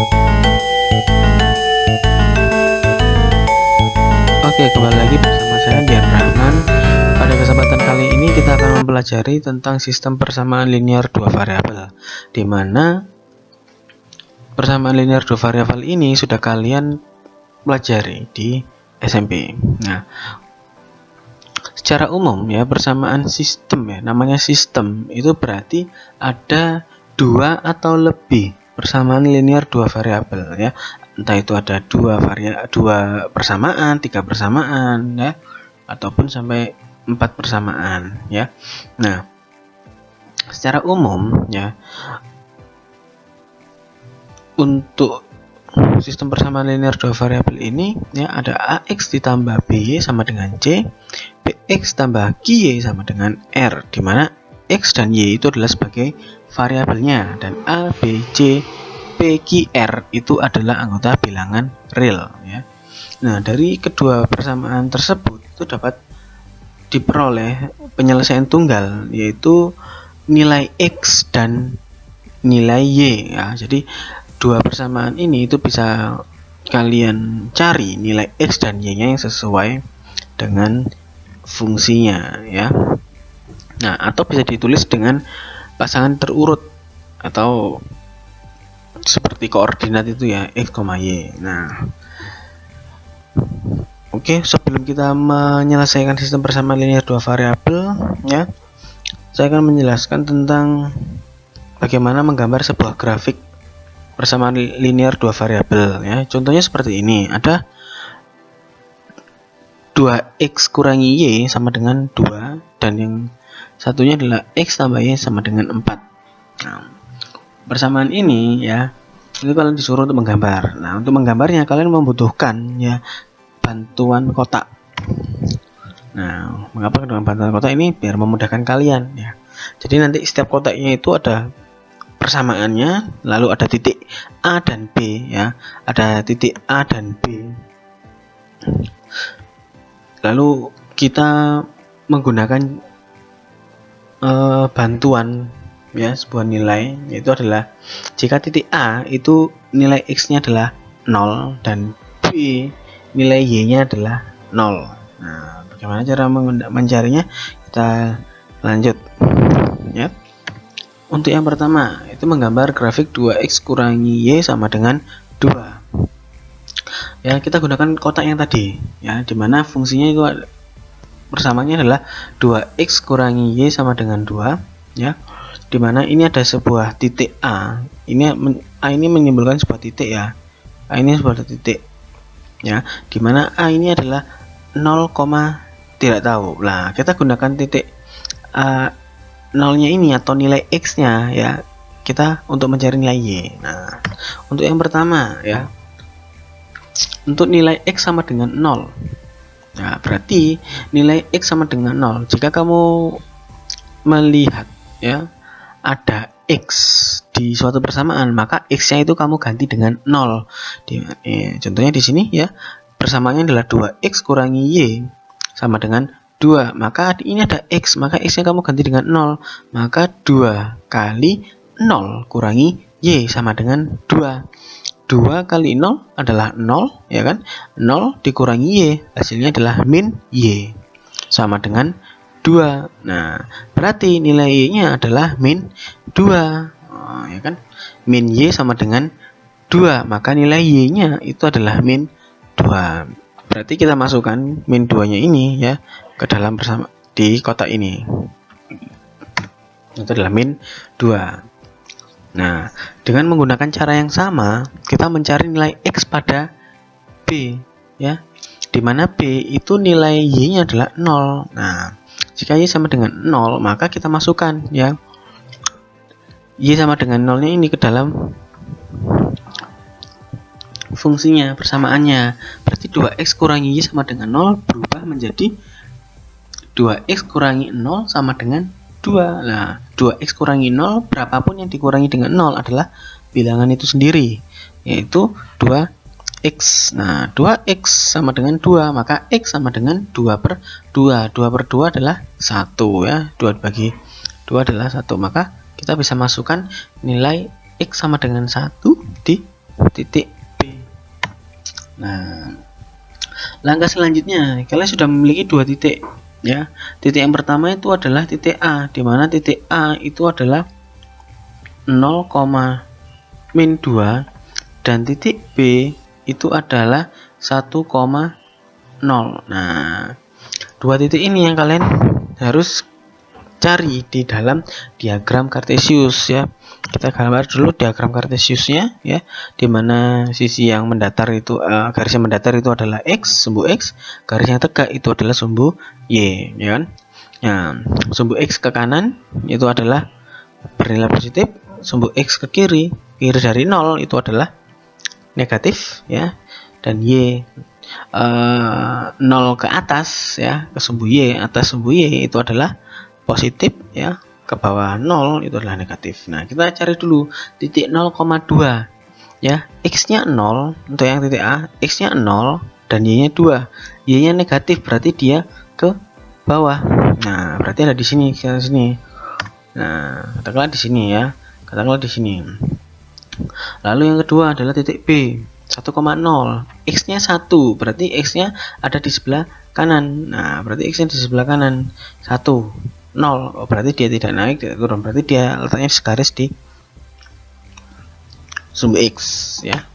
Oke, kembali lagi bersama saya Dian Rahman. Pada kesempatan kali ini kita akan mempelajari tentang sistem persamaan linear dua variabel, di mana persamaan linear dua variabel ini sudah kalian pelajari di SMP. Nah, secara umum ya, persamaan sistem ya, namanya sistem itu berarti ada dua atau lebih persamaan linear dua variabel ya. Entah itu ada dua persamaan, tiga persamaan ya, ataupun sampai 4 persamaan ya. Nah, secara umum ya, untuk sistem persamaan linear dua variabel ini ya, ada AX ditambah BY sama dengan C, BX tambah QY sama dengan R, di mana X dan Y itu adalah sebagai variabelnya, dan A, B, C, P, Q, R itu adalah anggota bilangan real ya. Nah, dari kedua persamaan tersebut itu dapat diperoleh penyelesaian tunggal, yaitu nilai X dan nilai Y ya. Jadi dua persamaan ini itu bisa kalian cari nilai X dan Y nya yang sesuai dengan fungsinya ya. Nah, atau bisa ditulis dengan pasangan terurut atau seperti koordinat itu ya, X, Y. Nah, oke, sebelum kita menyelesaikan sistem persamaan linear dua variabel ya, saya akan menjelaskan tentang bagaimana menggambar sebuah grafik persamaan linear dua variabel ya. Contohnya seperti ini, ada 2x kurangi y sama dengan 2, dan yang satunya adalah x tambah y sama dengan 4. Nah, persamaan ini ya, itu kalian disuruh untuk menggambar. Nah, untuk menggambarnya kalian membutuhkan ya bantuan kotak. Nah, mengapa dengan bantuan kotak ini? Biar memudahkan kalian ya. Jadi nanti setiap kotaknya itu ada persamaannya, lalu ada titik A dan B ya, ada titik A dan B. Lalu kita menggunakan bantuan ya, sebuah nilai, yaitu adalah jika titik A itu nilai X nya adalah 0 dan B nilai Y nya adalah 0. Nah, bagaimana cara mencarinya? Kita lanjut ya. Untuk yang pertama itu menggambar grafik 2x kurangi y sama dengan 2 ya. Kita gunakan kotak yang tadi ya, dimana fungsinya itu persamaannya adalah 2x kurangi y sama dengan 2 ya, dimana ini ada sebuah titik A. A ini menyimbolkan sebuah titik ya, A ini sebuah titik ya, dimana A ini adalah 0, tidak tahu. Nah, kita gunakan titik 0 nya ini atau nilai X nya ya, kita untuk mencari nilai Y. Nah, untuk yang pertama ya, untuk nilai X sama dengan 0. Nah, berarti nilai X sama dengan 0 jika kamu melihat ya ada X di suatu persamaan, maka X nya itu kamu ganti dengan 0. Contohnya di sini ya, persamaannya adalah 2x kurangi y sama dengan 2, maka ini ada X, maka X nya kamu ganti dengan 0, maka 2 kali 0 kurangi Y sama dengan 2. 2 kali 0 adalah 0 ya kan, 0 dikurangi Y hasilnya adalah min Y sama dengan 2. Nah, berarti nilai Y nya adalah min 2 ya kan, min Y sama dengan 2, maka nilai Y nya itu adalah min 2. Berarti kita masukkan min 2 nya ini ya ke dalam bersama di kotak ini, itu adalah min 2. Nah, dengan menggunakan cara yang sama kita mencari nilai X pada B ya, dimana B itu nilai Y nya adalah 0. Nah, jika Y sama dengan 0 maka kita masukkan ya Y sama dengan 0 nya ini ke dalam fungsinya, persamaannya. Berarti 2x kurangi Y sama dengan 0 berubah menjadi 2x kurangi 0 sama dengan 2. Nah, 2x kurangi 0, berapapun yang dikurangi dengan 0 adalah bilangan itu sendiri, yaitu 2x. Nah, 2x sama dengan 2, maka x sama dengan 2 per 2. 2 per 2 adalah 1 ya, 2 bagi 2 adalah 1, maka kita bisa masukkan nilai x sama dengan 1 di titik B. Nah, langkah selanjutnya kalian sudah memiliki dua titik ya. Titik yang pertama itu adalah titik A, di mana titik A itu adalah 0, min 2 dan titik B itu adalah 1,0. Nah, dua titik ini yang kalian harus cari di dalam diagram Cartesius ya. Kita gambar dulu diagram Cartesiusnya ya, dimana sisi yang mendatar itu garis yang mendatar itu adalah X, sumbu X, garis yang tegak itu adalah sumbu Y ya kan. Nah, sumbu X ke kanan itu adalah bernilai positif, sumbu X ke kiri dari 0 itu adalah negatif ya, dan Y 0 ke atas ya, ke sumbu Y, atas sumbu Y itu adalah positif ya, ke bawah 0 itu adalah negatif. Nah, kita cari dulu titik 0,2 ya. X-nya 0 untuk yang titik A, X-nya 0 dan Y-nya 2. Y-nya negatif berarti dia ke bawah. Nah, berarti ada di sini, ke sini. Nah, katakanlah di sini ya. Katakanlah di sini. Lalu yang kedua adalah titik B, 1,0. X-nya 1, berarti X-nya ada di sebelah kanan. Nah, berarti X-nya di sebelah kanan 1. 0, oh, berarti dia tidak naik, tidak turun, berarti dia letaknya segaris di sumbu X ya.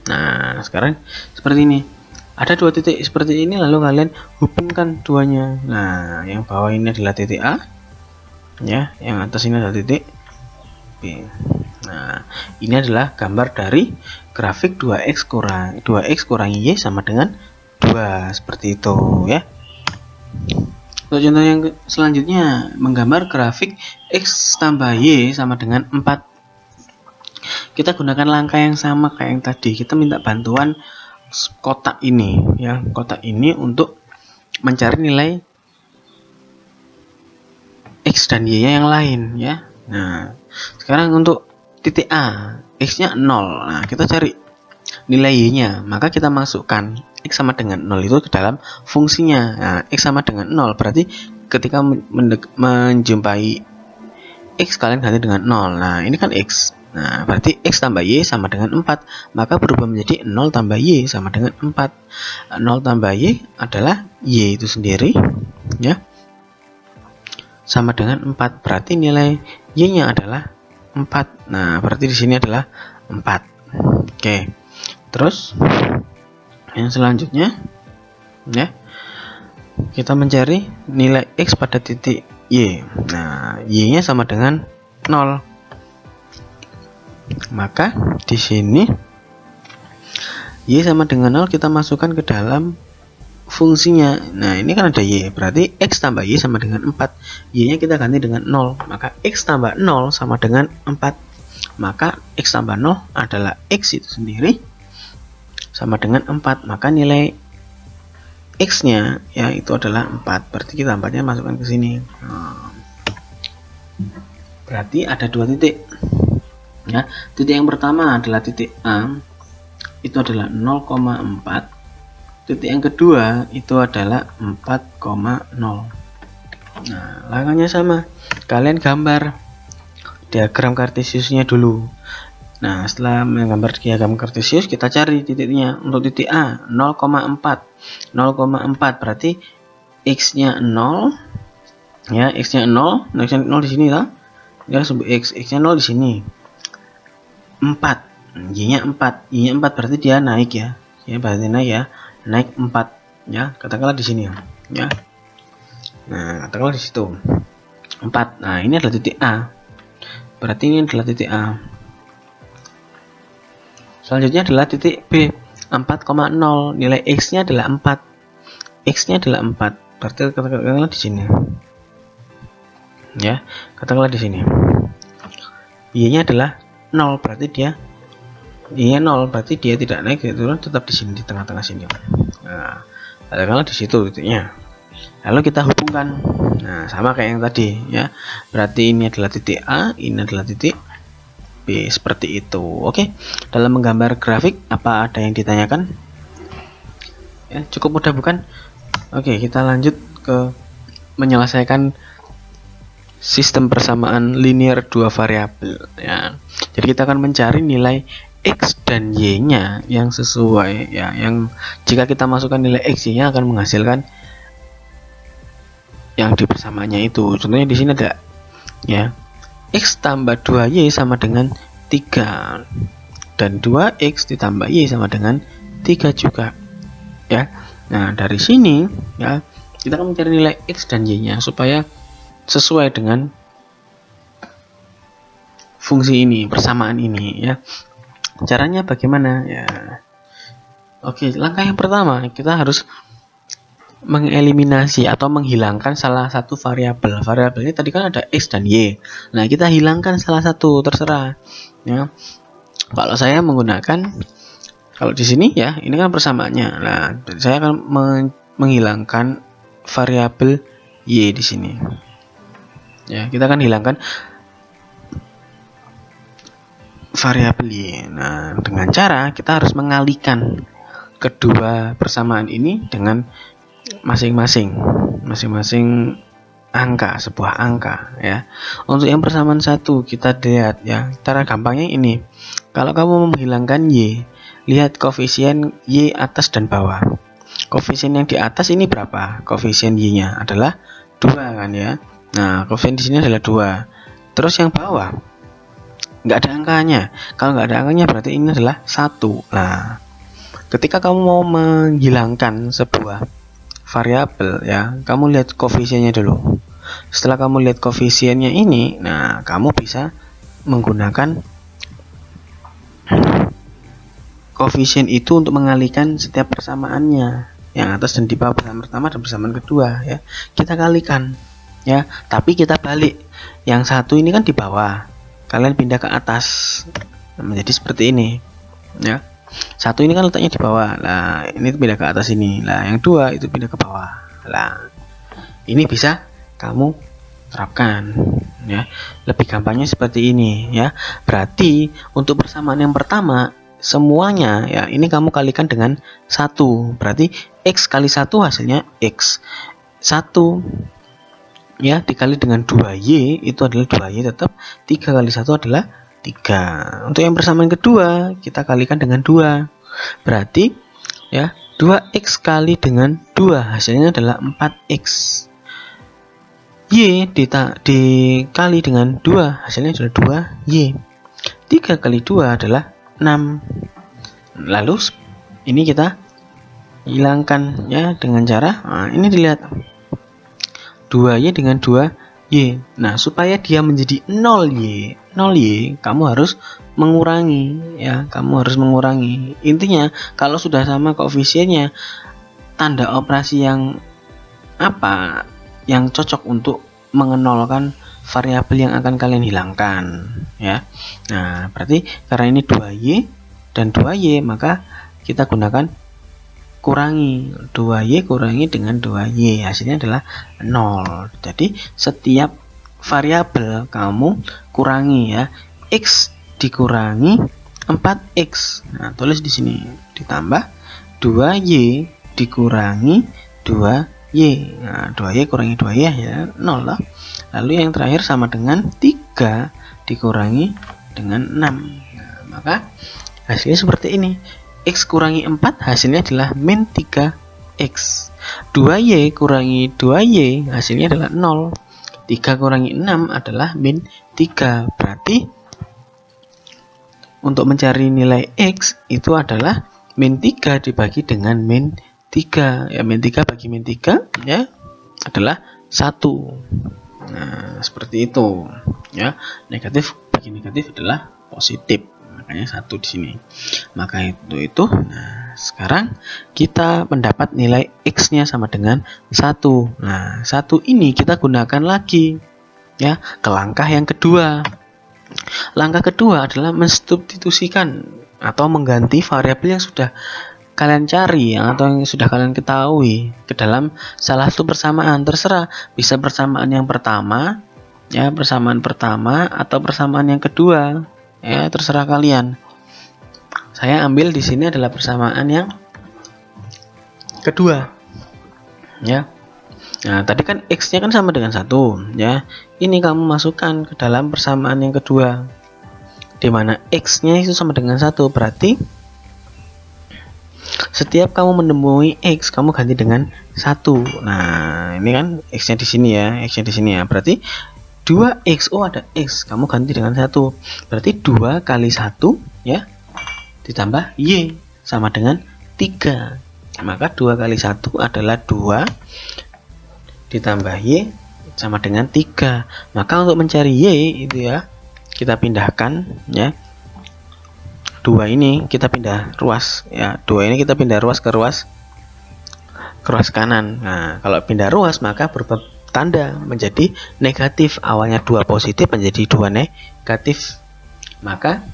Nah, sekarang seperti ini, ada dua titik seperti ini, lalu kalian hubungkan duanya. Nah, yang bawah ini adalah titik A ya, yang atas ini adalah titik B. Nah, ini adalah gambar dari grafik 2x kurangi Y sama dengan 2, seperti itu ya. Untuk contoh yang selanjutnya, menggambar grafik X tambah Y sama dengan 4. Kita gunakan langkah yang sama kayak yang tadi. Kita minta bantuan kotak ini ya, kotak ini untuk mencari nilai X dan Y yang lain ya. Nah, sekarang untuk titik A, X-nya 0. Nah, kita cari nilai Y-nya, maka kita masukkan X sama dengan 0 itu ke dalam fungsinya. Nah, X sama dengan 0 berarti ketika menjumpai X kalian ganti dengan 0. Nah, ini kan X. Nah, berarti X tambah Y sama dengan 4, maka berubah menjadi 0 tambah Y sama dengan 4. 0 tambah Y adalah Y itu sendiri ya, sama dengan 4, berarti nilai Y-nya adalah 4. Nah, berarti di sini adalah 4. Oke. Terus yang selanjutnya ya, kita mencari nilai X pada titik Y. Nah, Y-nya sama dengan 0. Maka di sini Y sama dengan 0 kita masukkan ke dalam fungsinya. Nah, ini kan ada Y, berarti X tambah Y sama dengan 4. Y-nya kita ganti dengan 0, maka X tambah 0 sama dengan 4. Maka X tambah 0 adalah X itu sendiri sama dengan 4, maka nilai X-nya ya itu adalah 4. Berarti kita 4-nya masukkan ke sini. Berarti ada dua titik. Ya, titik yang pertama adalah titik A, itu adalah 0,4. Titik yang kedua itu adalah 4,0. Nah, langkahnya sama. Kalian gambar diagram Cartesiusnya dulu. Nah, setelah menggambar diagram Cartesius, kita cari titiknya. Untuk titik A 0,4. 0,4 berarti X-nya 0 ya, X-nya 0, X-nya 0 di sini ya. Ya, sumbu X-nya 0 di sini. 4. Y-nya 4. Y-nya 4 berarti dia naik ya. Ya, berarti naik ya. Naik 4 ya. Katakanlah di sini ya. Nah, katakanlah di situ 4. Nah, ini adalah titik A. Berarti ini adalah titik A. Selanjutnya adalah titik B, 4,0. Nilai X-nya adalah 4. X-nya adalah 4. Berarti katakanlah di sini. Ya, katakanlah di sini. Y-nya adalah 0, berarti dia Y-nya 0, berarti dia tidak naik, dia turun, tetap di sini di tengah-tengah sini. Nah, katakanlah di situ titiknya. Lalu kita hubungkan. Nah, sama kayak yang tadi ya. Berarti ini adalah titik A, ini adalah titik B, seperti itu. Oke. Dalam menggambar grafik apa ada yang ditanyakan? Ya, cukup mudah bukan? Oke, kita lanjut ke menyelesaikan sistem persamaan linear dua variabel ya. Jadi kita akan mencari nilai X dan Y-nya yang sesuai ya, yang jika kita masukkan nilai X, Y-nya akan menghasilkan yang di persamaannya itu. Contohnya di sini ada ya, X tambah 2Y sama dengan 3 dan 2X ditambah Y sama dengan 3 juga ya. Nah, dari sini ya, kita akan mencari nilai X dan Y-nya supaya sesuai dengan fungsi ini, persamaan ini ya. Caranya bagaimana ya? Oke, langkah yang pertama kita harus mengeliminasi atau menghilangkan salah satu variabel. Variabelnya tadi kan ada X dan Y. Nah, kita hilangkan salah satu, terserah ya. Kalau saya menggunakan, kalau di sini ya, ini kan persamaannya. Nah, saya akan menghilangkan variabel Y di sini. Ya, kita akan hilangkan variabel Y. Nah, dengan cara kita harus mengalihkan kedua persamaan ini dengan masing-masing angka, sebuah angka ya. Untuk yang persamaan 1 kita lihat ya, cara gampangnya ini. Kalau kamu menghilangkan Y, lihat koefisien Y atas dan bawah. Koefisien yang di atas ini berapa? Koefisien Y-nya adalah 2 kan ya. Nah, koefisien di sini adalah 2. Terus yang bawah nggak ada angkanya. Kalau nggak ada angkanya berarti ini adalah 1. Nah, ketika kamu mau menghilangkan sebuah variabel ya, kamu lihat koefisiennya dulu. Setelah kamu lihat koefisiennya ini, nah kamu bisa menggunakan koefisien itu untuk mengalihkan setiap persamaannya, yang atas dan di bawah, persamaan pertama dan persamaan kedua ya. Kita kalikan ya, tapi kita balik. Yang satu ini kan di bawah, kalian pindah ke atas menjadi seperti ini ya. Satu ini kan letaknya di bawah, nah ini pindah ke atas ini, lah yang dua itu pindah ke bawah. Lah ini bisa kamu terapkan ya. Lebih gampangnya seperti ini ya. Berarti untuk persamaan yang pertama semuanya ya, ini kamu kalikan dengan 1. Berarti X kali 1 hasilnya X. 1 ya dikali dengan 2Y itu adalah 2Y tetap. 3 kali 1 adalah 3. Untuk yang persamaan kedua kita kalikan dengan 2. Berarti ya 2X kali dengan 2 hasilnya adalah 4X. Y dikali dengan 2 hasilnya adalah 2Y. 3 kali 2 adalah 6. Lalu ini kita hilangkan ya dengan cara, nah, ini dilihat 2Y dengan 2Y. Nah, supaya dia menjadi 0Y, kamu harus mengurangi ya, kamu harus mengurangi. Intinya kalau sudah sama koefisiennya, tanda operasi yang apa yang cocok untuk mengenolkan variabel yang akan kalian hilangkan ya. Nah, berarti karena ini 2Y dan 2Y, maka kita gunakan kurangi 2Y kurangi dengan 2Y, hasilnya adalah 0. Jadi setiap variabel kamu kurangi ya, X dikurangi 4X. Nah, tulis di sini ditambah 2Y dikurangi 2Y. Nah, 2Y kurangi 2Y ya 0 lah. Lalu yang terakhir sama dengan 3 dikurangi dengan 6. Nah, maka hasilnya seperti ini. X kurangi 4 hasilnya adalah min 3X. 2Y kurangi 2Y hasilnya adalah 0. 3 kurangi 6 adalah min 3. Berarti untuk mencari nilai X itu adalah min 3 dibagi dengan min 3 ya, min 3 bagi min 3 ya adalah 1. Nah, seperti itu ya. Negatif bagi negatif adalah positif, makanya 1 di sini. Maka itu. Nah, sekarang kita mendapat nilai X-nya sama dengan 1. Nah, 1 ini kita gunakan lagi ya ke langkah yang kedua. Langkah kedua adalah mensubstitusikan atau mengganti variabel yang sudah kalian cari atau yang sudah kalian ketahui ke dalam salah satu persamaan. Terserah, bisa persamaan yang pertama ya, persamaan pertama atau persamaan yang kedua ya, terserah kalian. Saya ambil di sini adalah persamaan yang kedua ya. Nah, tadi kan X-nya kan sama dengan 1 ya. Ini kamu masukkan ke dalam persamaan yang kedua. dimana X-nya itu sama dengan 1. Berarti setiap kamu menemui X, kamu ganti dengan 1. Nah, ini kan X-nya di sini ya, X-nya di sini ya. Berarti 2X, oh ada X, kamu ganti dengan 1. Berarti 2 kali 1 ya, ditambah Y sama dengan 3. Maka 2 kali 1 adalah 2 ditambah Y sama dengan 3. Maka untuk mencari Y itu ya, kita pindahkan ya. 2 ini kita pindah ruas ya. 2 ini kita pindah ruas ke ruas kanan. Nah, kalau pindah ruas maka berubah tanda menjadi negatif. Awalnya 2 positif menjadi 2 negatif. Maka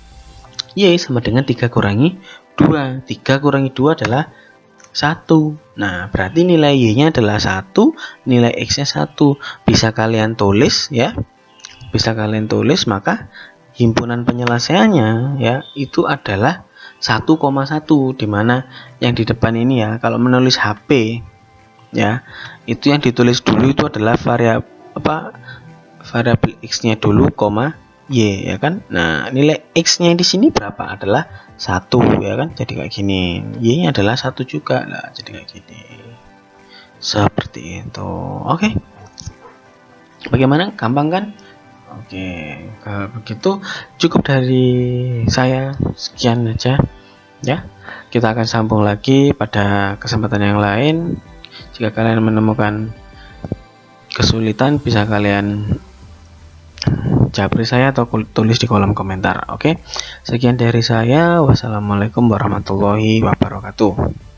Y sama dengan 3 kurangi 2. 3 kurangi 2 adalah 1. Nah, berarti nilai Y-nya adalah 1, nilai X-nya 1. Bisa kalian tulis ya. Bisa kalian tulis, maka himpunan penyelesaiannya ya itu adalah 1,1, dimana yang di depan ini ya, kalau menulis HP ya, itu yang ditulis dulu itu adalah variabel X-nya dulu, Y ya kan. Nah, nilai X-nya di sini berapa? Adalah 1 ya kan. Jadi kayak gini. Y-nya adalah 1 juga lah. Jadi kayak gini. Seperti itu. Oke. Bagaimana? Gampang kan? Oke, kalau begitu cukup dari saya, sekian aja ya. Kita akan sambung lagi pada kesempatan yang lain. Jika kalian menemukan kesulitan, bisa kalian japri saya atau tulis di kolom komentar. Oke, sekian dari saya. Wassalamualaikum warahmatullahi wabarakatuh.